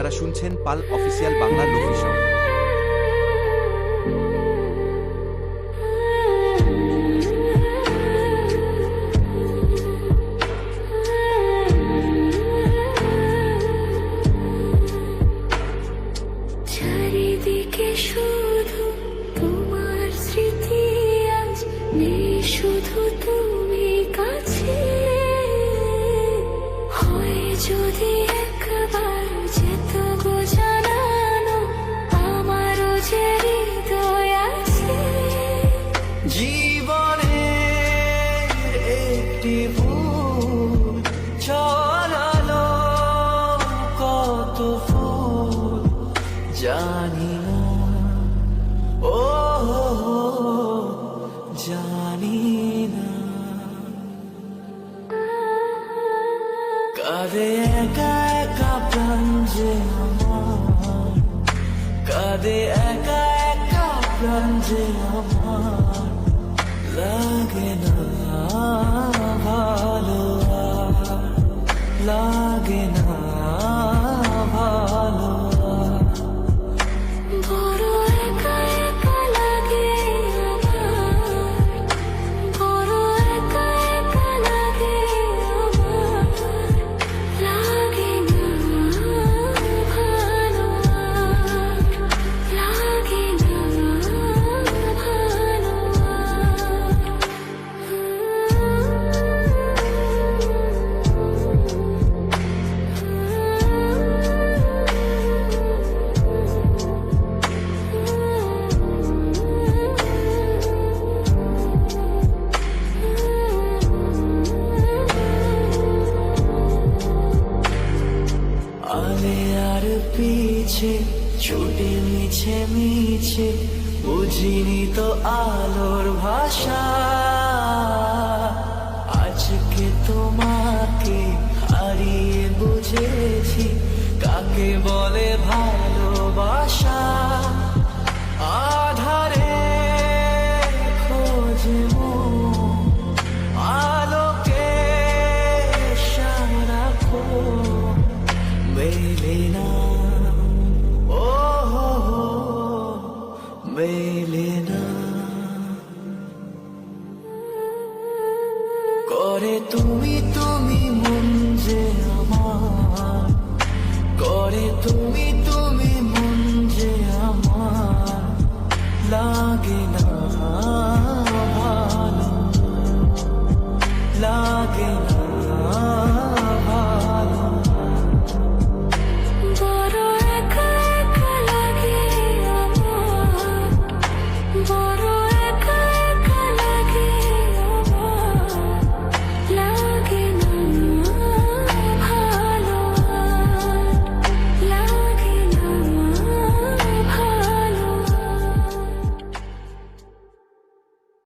আপনারা শুনছেন পাল official Bangla lo-fi song. চারিদিকে শুধু তোমার স্মৃতি, আজ নেই শুধু তুমি কাছে। হয় যদি একবার যেত গো জানানো, আমারও যে হৃদয় আছে। জীবনে একটি ভুল ছড়ালো কত ফুল জানি না, ও জানি না। কাঁদে একা একা প্রাণ যে আমার, কাঁদে একা একা প্রাণ যে আমার, লাগে না ভালো আর, লাগে না ভালো আর। বড় একা একা লাগে আমার, বড় একা একা লাগে আমার, লাগে না ভালো আর, লাগে না ভালো আলে আর পিছে ছুটে মিছে মিছে, বুঝিনি তো আলোর ভাষা। আজকে তোমাকে হারিয়ে বুঝেছি কাকে বলে ভালোবাসা। আধারে খোঁজে মন, আলোকে সারাক্ষণ মেলে না, ও মেলে না। করে তুমি তুমি মন যে আমার, করে তুমি